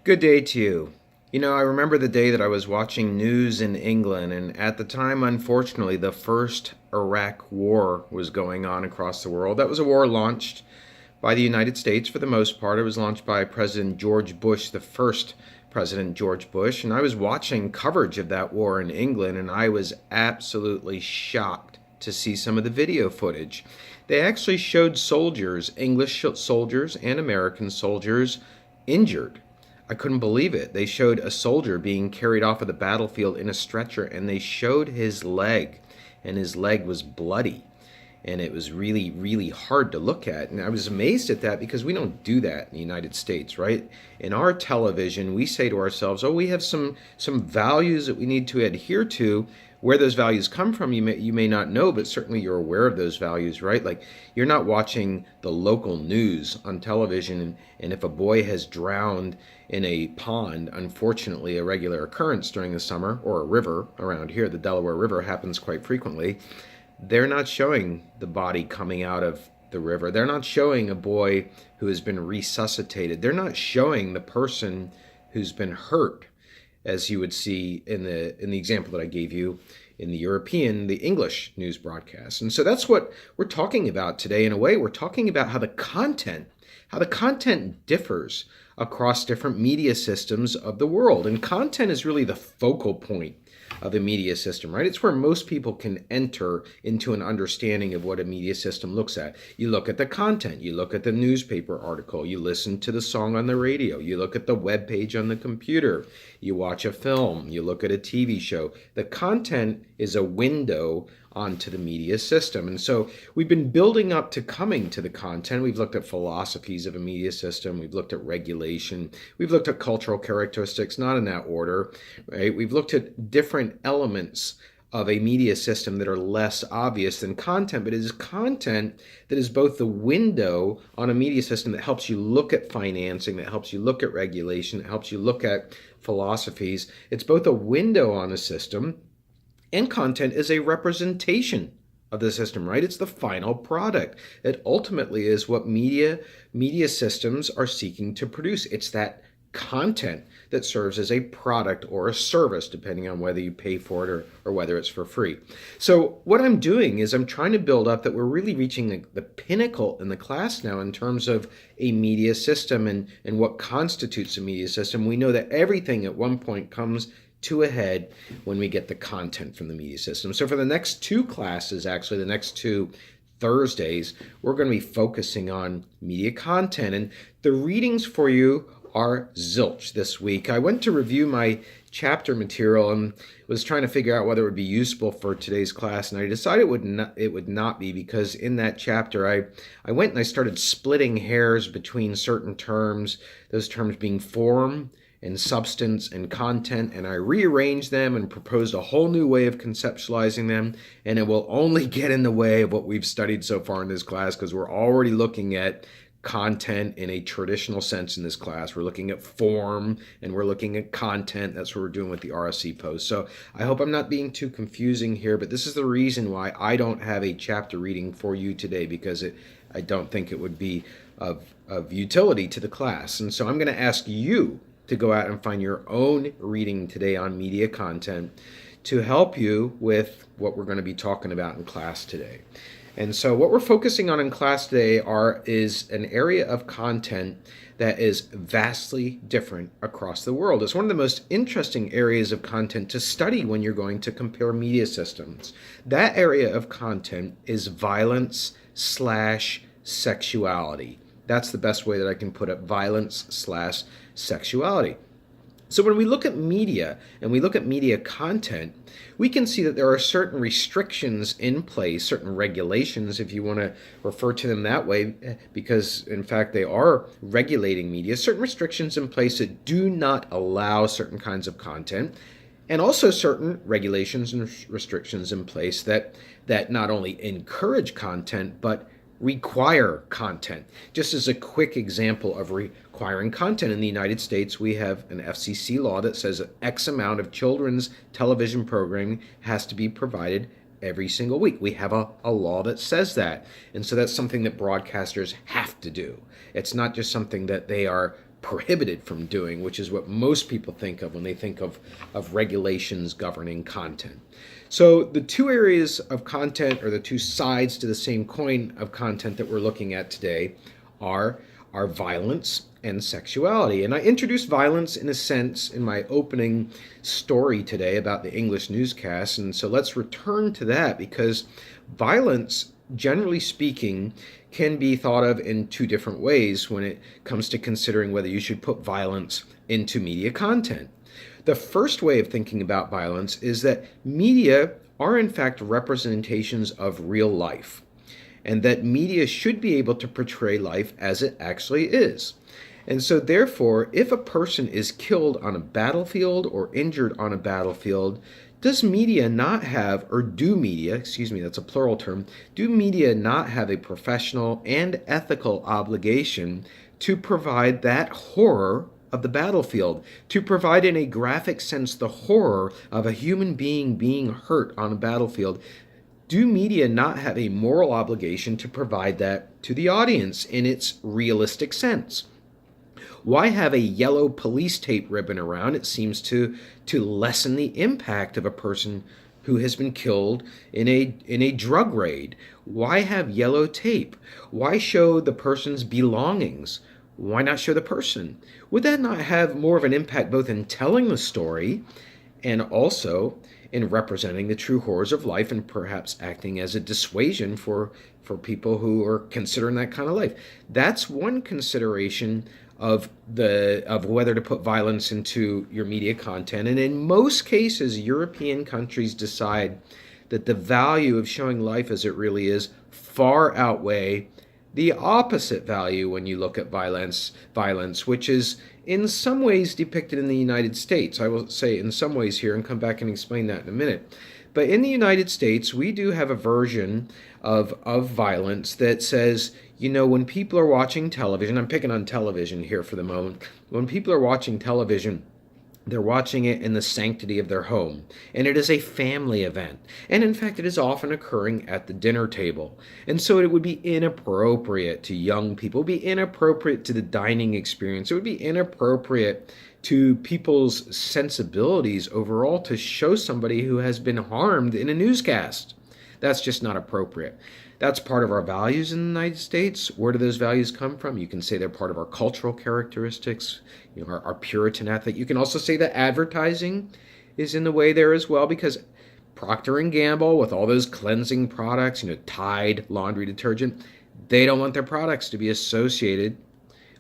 Good day to you. I remember the day that I was watching news in England, and at the time, unfortunately, the first Iraq war was going on across the world. That was a war launched by the United States for the most part. It was launched by President George Bush, the first President George Bush, and I was watching coverage of that war in England, and I was absolutely shocked to see some of the video footage. They actually showed soldiers, English soldiers and American soldiers, injured. I couldn't believe it. They showed a soldier being carried off of the battlefield in a stretcher, and they showed his leg, and his leg was bloody. And it was really, really hard to look at. And I was amazed at that because we don't do that in the United States, right? In our television, we say to ourselves, oh, we have some values that we need to adhere to. Where those values come from, you may not know, but certainly you're aware of those values, right? Like you're not watching the local news on television, and if a boy has drowned in a pond, unfortunately a regular occurrence during the summer, or a river around here, the Delaware River happens quite frequently, they're not showing the body coming out of the river. They're not showing a boy who has been resuscitated. They're not showing the person who's been hurt, as you would see in the example that I gave you in the English news broadcast. And so that's what we're talking about today. In a way, we're talking about how the content differs across different media systems of the world. And content is really the focal point of a media system, right? It's where most people can enter into an understanding of what a media system looks at. You look at the content, you look at the newspaper article, you listen to the song on the radio, you look at the web page on the computer, you watch a film, you look at a TV show. The content is a window onto the media system. And so we've been building up to coming to the content. We've looked at philosophies of a media system. We've looked at regulation. We've looked at cultural characteristics, not in that order, right? We've looked at different elements of a media system that are less obvious than content, but it is content that is both the window on a media system that helps you look at financing, that helps you look at regulation, that helps you look at philosophies. It's both a window on a system, and content is a representation of the system, right? It's the final product. It ultimately is what media systems are seeking to produce. It's that content that serves as a product or a service, depending on whether you pay for it or whether it's for free. So what I'm doing is I'm trying to build up that we're really reaching the pinnacle in the class now in terms of a media system and what constitutes a media system. We know that everything at one point comes to a head when we get the content from the media system. So for the next two classes, actually the next two Thursdays, we're going to be focusing on media content. And the readings for you are zilch this week. I went to review my chapter material and was trying to figure out whether it would be useful for today's class, and I decided it would not be, because in that chapter I went and I started splitting hairs between certain terms, those terms being form and substance and content, and I rearranged them and proposed a whole new way of conceptualizing them, and it will only get in the way of what we've studied so far in this class, because we're already looking at content in a traditional sense in this class. We're looking at form and we're looking at content. That's what we're doing with the RSC post. So I hope I'm not being too confusing here, but this is the reason why I don't have a chapter reading for you today, because I don't think it would be of utility to the class. And so I'm going to ask you to go out and find your own reading today on media content to help you with what we're going to be talking about in class today. And so what we're focusing on in class today is an area of content that is vastly different across the world. It's one of the most interesting areas of content to study when you're going to compare media systems. That area of content is violence/sexuality. That's the best way that I can put it, violence/sexuality. So when we look at media and we look at media content, we can see that there are certain restrictions in place, certain regulations, if you want to refer to them that way, because in fact they are regulating media, certain restrictions in place that do not allow certain kinds of content, and also certain regulations and restrictions in place that not only encourage content, but require content. Just as a quick example of requiring content, in the United States, we have an FCC law that says X amount of children's television programming has to be provided every single week. We have a law that says that. And so that's something that broadcasters have to do. It's not just something that they are prohibited from doing, which is what most people think of when they think of regulations governing content. So the two areas of content, or the two sides to the same coin of content that we're looking at today, are violence and sexuality. And I introduced violence in a sense in my opening story today about the English newscast. And so let's return to that, because violence, generally speaking, can be thought of in two different ways when it comes to considering whether you should put violence into media content. The first way of thinking about violence is that media are in fact representations of real life, and that media should be able to portray life as it actually is. And so therefore, if a person is killed on a battlefield or injured on a battlefield, does media not have, or do media, excuse me, that's a plural term, do media not have a professional and ethical obligation to provide that horror of the battlefield, to provide in a graphic sense the horror of a human being being hurt on a battlefield? Do media not have a moral obligation to provide that to the audience in its realistic sense? Why have a yellow police tape ribbon around? It seems to lessen the impact of a person who has been killed in a drug raid. Why have yellow tape? Why show the person's belongings? Why not show the person? Would that not have more of an impact both in telling the story and also in representing the true horrors of life, and perhaps acting as a dissuasion for people who are considering that kind of life? That's one consideration of whether to put violence into your media content. And in most cases, European countries decide that the value of showing life as it really is far outweigh the opposite value when you look at violence, which is in some ways depicted in the United States. I will say in some ways here and come back and explain that in a minute. But in the United States, we do have a version of violence that says, when people are watching television, I'm picking on television here for the moment, when people are watching television, they're watching it in the sanctity of their home, and it is a family event. And in fact, it is often occurring at the dinner table. And so it would be inappropriate to young people, it would be inappropriate to the dining experience, it would be inappropriate to people's sensibilities overall to show somebody who has been harmed in a newscast. That's just not appropriate. That's part of our values in the United States. Where do those values come from? You can say they're part of our cultural characteristics, our Puritan ethic. You can also say that advertising is in the way there as well, because Procter & Gamble, with all those cleansing products, Tide laundry detergent, they don't want their products to be associated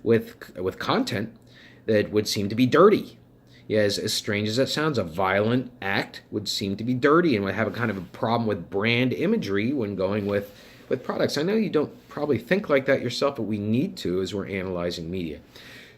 with content that would seem to be dirty. Yeah, as strange as that sounds, a violent act would seem to be dirty and would have a kind of a problem with brand imagery when going with products. I know you don't probably think like that yourself, but we need to as we're analyzing media.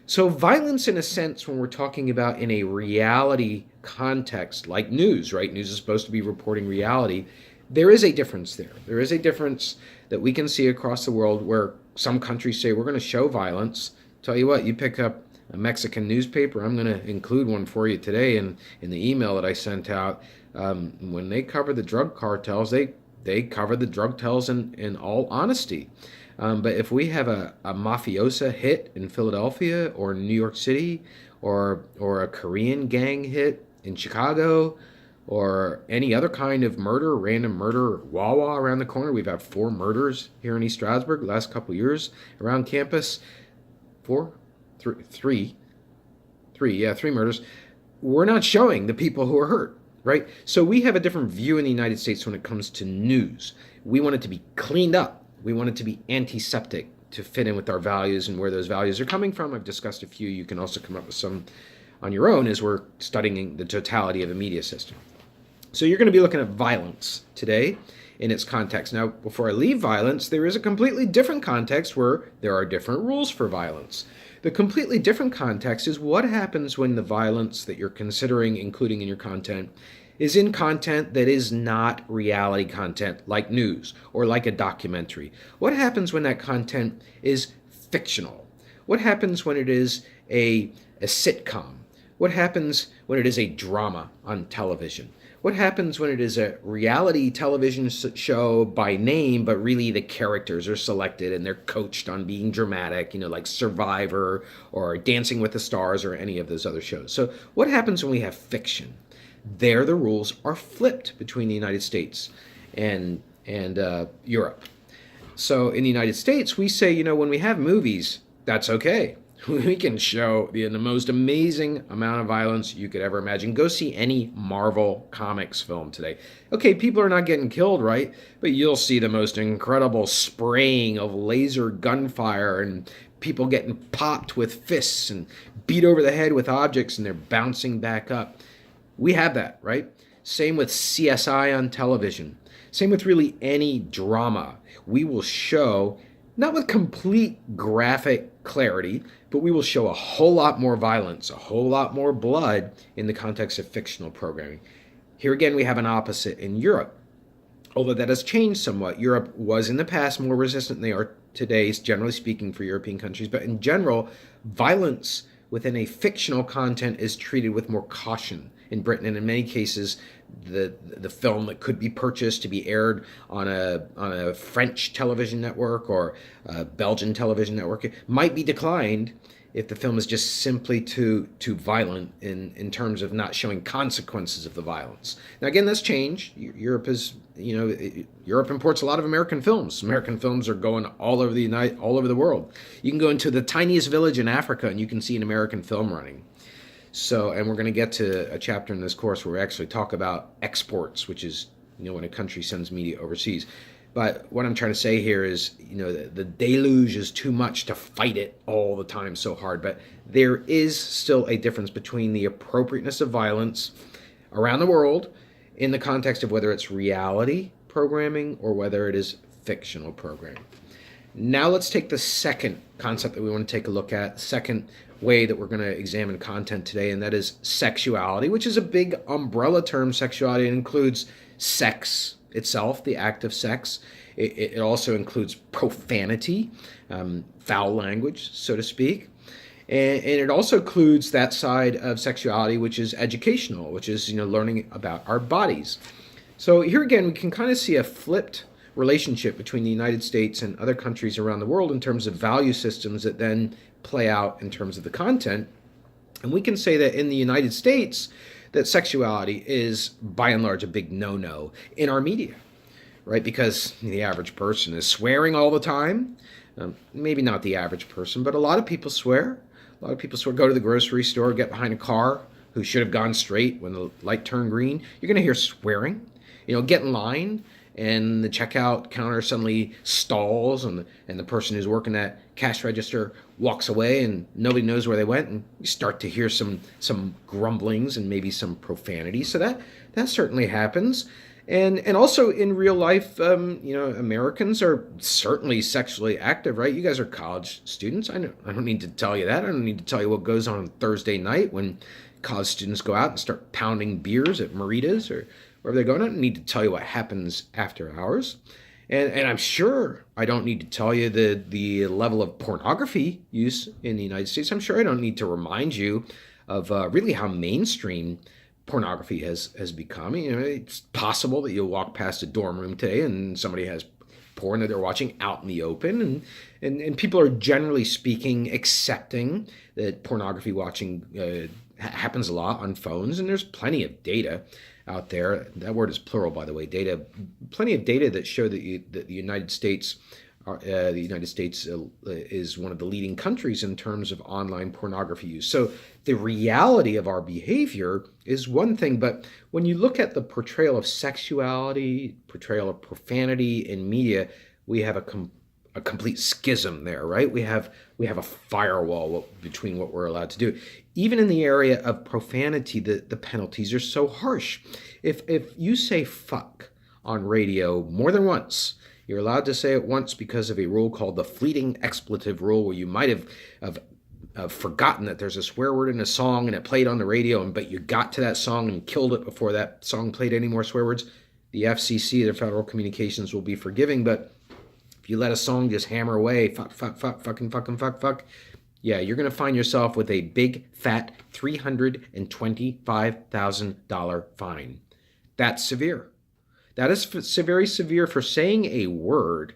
So violence, in a sense, when we're talking about in a reality context, like news, right? News is supposed to be reporting reality. There is a difference there. There is a difference that we can see across the world where some countries say, we're going to show violence. Tell you what, you pick up a Mexican newspaper, I'm going to include one for you today in the email that I sent out. When they cover the drug cartels, they cover the drug cartels in all honesty. But if we have a mafiosa hit in Philadelphia or New York City, or a Korean gang hit in Chicago, or any other kind of murder, random murder, Wawa around the corner. We've had 4 murders here in East Stroudsburg the last couple of years around campus. 3 murders. We're not showing the people who are hurt, right? So we have a different view in the United States when it comes to news. We want it to be cleaned up. We want it to be antiseptic to fit in with our values and where those values are coming from. I've discussed a few. You can also come up with some on your own as we're studying the totality of a media system. So you're going to be looking at violence today in its context. Now, before I leave violence, there is a completely different context where there are different rules for violence. The completely different context is what happens when the violence that you're considering including in your content is in content that is not reality content, like news or like a documentary. What happens when that content is fictional? What happens when it is a sitcom? What happens when it is a drama on television? What happens when it is a reality television show by name, but really the characters are selected and they're coached on being dramatic, like Survivor or Dancing with the Stars or any of those other shows? So, what happens when we have fiction? There, the rules are flipped between the United States and Europe. So, in the United States, we say, when we have movies, that's okay. We can show the most amazing amount of violence you could ever imagine. Go see any Marvel Comics film today. Okay, people are not getting killed, right? But you'll see the most incredible spraying of laser gunfire and people getting popped with fists and beat over the head with objects and they're bouncing back up. We have that, right? Same with CSI on television. Same with really any drama. We will show, not with complete graphic clarity, but we will show a whole lot more violence, a whole lot more blood in the context of fictional programming. Here again, we have an opposite in Europe. Although that has changed somewhat. Europe was in the past more resistant than they are today, generally speaking, for European countries. But in general, violence within a fictional content is treated with more caution in Britain, and in many cases, the film that could be purchased to be aired on a French television network or a Belgian television network might be declined if the film is just simply too violent in terms of not showing consequences of the violence. Now again, that's changed. Europe imports a lot of American films. American films are going all over the world. You can go into the tiniest village in Africa and you can see an American film running. So, and we're going to get to a chapter in this course where we actually talk about exports, which is, when a country sends media overseas. But what I'm trying to say here is, the deluge is too much to fight it all the time so hard. But there is still a difference between the appropriateness of violence around the world in the context of whether it's reality programming or whether it is fictional programming. Now let's take the second concept that we want to take a look at, second way that we're going to examine content today, and that is sexuality, which is a big umbrella term. Sexuality includes sex itself, the act of sex. It also includes profanity, foul language, so to speak. And it also includes that side of sexuality, which is educational, which is, learning about our bodies. So here again, we can kind of see a flipped relationship between the United States and other countries around the world in terms of value systems that then play out in terms of the content. And we can say that in the United States, that sexuality is by and large a big no-no in our media, right? Because the average person is swearing all the time. Maybe not the average person, but a lot of people swear. A lot of people swear, go to the grocery store, get behind a car who should have gone straight when the light turned green. You're going to hear swearing. Get in line and the checkout counter suddenly stalls and the person who's working that cash register walks away and nobody knows where they went, and you start to hear some grumblings and maybe some profanity. So that certainly happens. And also in real life, Americans are certainly sexually active, right? You guys are college students. I don't need to tell you that. I don't need to tell you what goes on Thursday night when college students go out and start pounding beers at Maritas or wherever they're going. I don't need to tell you what happens after hours. And I'm sure I don't need to tell you the level of pornography use in the United States. I'm sure I don't need to remind you of really how mainstream pornography has become. It's possible that you'll walk past a dorm room today and somebody has porn that they're watching out in the open, and people are generally speaking accepting that pornography watching happens a lot on phones, and there's plenty of data out there. That word is plural, by the way. Data, plenty of data that show that the United States is one of the leading countries in terms of online pornography use. So the reality of our behavior is one thing, but when you look at the portrayal of sexuality, portrayal of profanity in media, we have a complete schism there, right? We have a firewall between what we're allowed to do. Even in the area of profanity, the penalties are so harsh. If you say fuck on radio more than once, you're allowed to say it once because of a rule called the fleeting expletive rule, where you might have forgotten that there's a swear word in a song and it played on the radio, but you got to that song and killed it before that song played any more swear words. The FCC, the Federal Communications, will be forgiving, but if you let a song just hammer away, fuck, fucking, fuck, yeah, you're going to find yourself with a big, fat $325,000 fine. That's severe. That is very severe for saying a word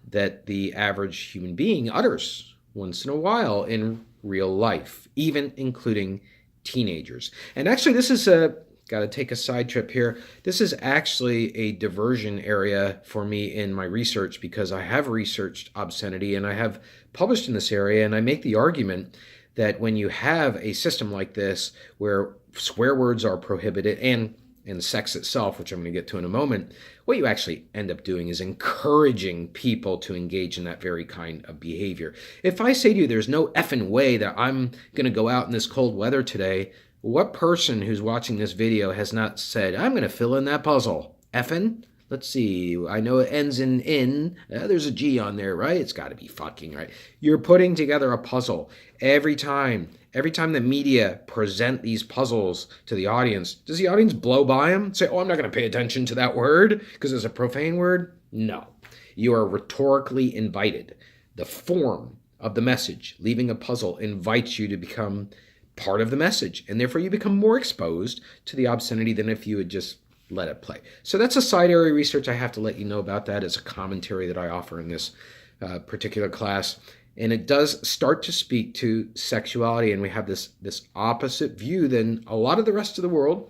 that the average human being utters once in a while in real life, even including teenagers. And actually, this is got to take a side trip here. This is actually a diversion area for me in my research because I have researched obscenity and I have published in this area, and I make the argument that when you have a system like this where swear words are prohibited and sex itself, which I'm going to get to in a moment, what you actually end up doing is encouraging people to engage in that very kind of behavior. If I say to you, there's no effing way that I'm going to go out in this cold weather today, what person who's watching this video has not said, I'm going to fill in that puzzle? Effing? Let's see. I know it ends in in. There's a G on there, right? It's got to be fucking, right? You're putting together a puzzle every time. Every time the media present these puzzles to the audience, does the audience blow by them? Say, oh, I'm not going to pay attention to that word because it's a profane word? No. You are rhetorically invited. The form of the message, leaving a puzzle, invites you to become part of the message, and therefore you become more exposed to the obscenity than if you had just let it play. So that's a side area research. I have to let you know about that as a commentary that I offer in this particular class. And it does start to speak to sexuality, and we have this opposite view than a lot of the rest of the world,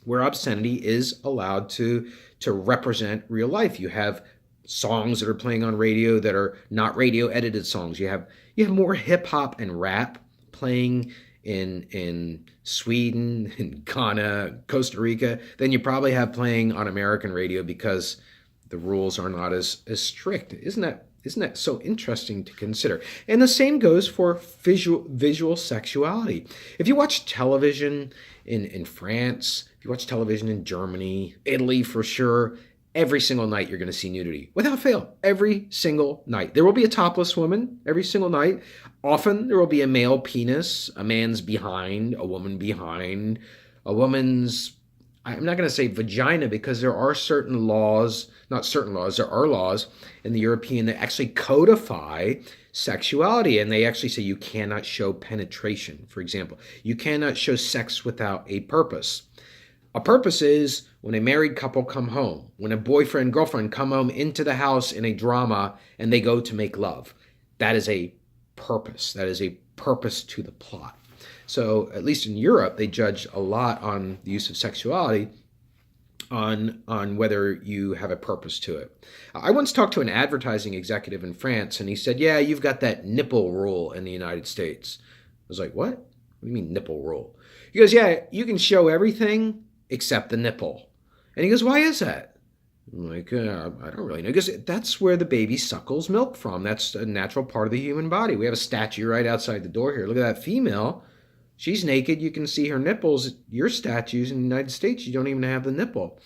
where obscenity is allowed to represent real life. You have songs that are playing on radio that are not radio edited songs. You have more hip hop and rap playing in Sweden, in Ghana, Costa Rica than you probably have playing on American radio because the rules are not as strict. Isn't that so interesting to consider? And the same goes for visual sexuality. If you watch television in France, if you watch television in Germany, Italy for sure, every single night you're going to see nudity. Without fail, every single night. There will be a topless woman every single night. Often there will be a male penis, a man's behind, a woman behind, a woman's, I'm not going to say vagina because there are certain laws, not certain laws, there are laws in the European that actually codify sexuality, and they actually say you cannot show penetration, for example. You cannot show sex without a purpose. A purpose is when a married couple come home, when a boyfriend, girlfriend come home into the house in a drama and they go to make love. That is a purpose. That is a purpose to the plot. So at least in Europe, they judge a lot on the use of sexuality on whether you have a purpose to it. I once talked to an advertising executive in France, and he said, yeah, you've got that nipple rule in the United States. I was like, what? What do you mean nipple rule? He goes, yeah, you can show everything except the nipple. And he goes, why is that? I'm like, I don't really know. Because that's where the baby suckles milk from. That's a natural part of the human body. We have a statue right outside the door here. Look at that female. She's naked. You can see her nipples. Your statues in the United States, you don't even have the nipple.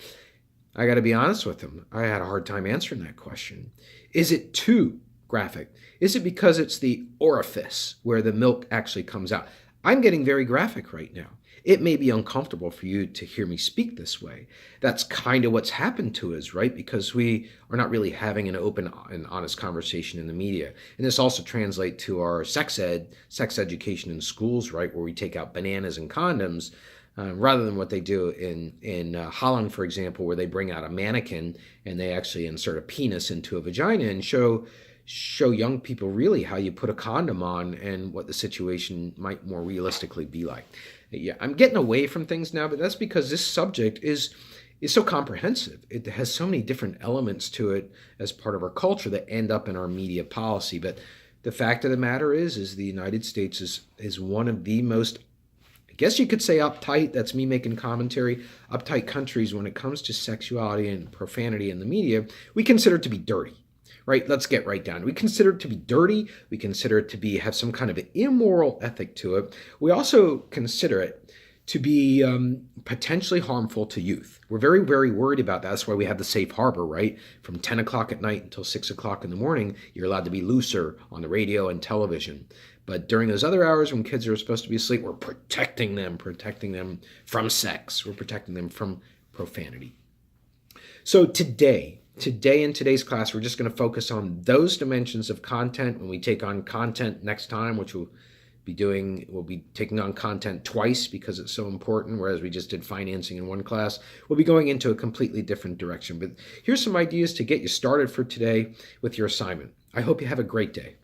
I got to be honest with him. I had a hard time answering that question. Is it too graphic? Is it because it's the orifice where the milk actually comes out? I'm getting very graphic right now. It may be uncomfortable for you to hear me speak this way. That's kind of what's happened to us, right? Because we are not really having an open and honest conversation in the media. And this also translates to our sex education in schools, right? Where we take out bananas and condoms, rather than what they do in Holland, for example, where they bring out a mannequin and they actually insert a penis into a vagina and show young people really how you put a condom on and what the situation might more realistically be like. Yeah, I'm getting away from things now, but that's because this subject is so comprehensive. It has so many different elements to it as part of our culture that end up in our media policy. But the fact of the matter is the United States is one of the most, I guess you could say uptight, that's me making commentary, uptight countries when it comes to sexuality and profanity in the media. We consider it to be dirty. Right, let's get right down. We consider it to be dirty. We consider it to have some kind of an immoral ethic to it. We also consider it to be potentially harmful to youth. We're very, very worried about that. That's why we have the safe harbor, right? From 10 o'clock at night until 6 o'clock in the morning, you're allowed to be looser on the radio and television. But during those other hours when kids are supposed to be asleep, we're protecting them from sex. We're protecting them from profanity. So today in today's class, we're just going to focus on those dimensions of content. When we take on content next time, which will We'll be taking on content twice because it's so important, whereas we just did financing in one class. We'll be going into a completely different direction. But here's some ideas to get you started for today with your assignment. I hope you have a great day.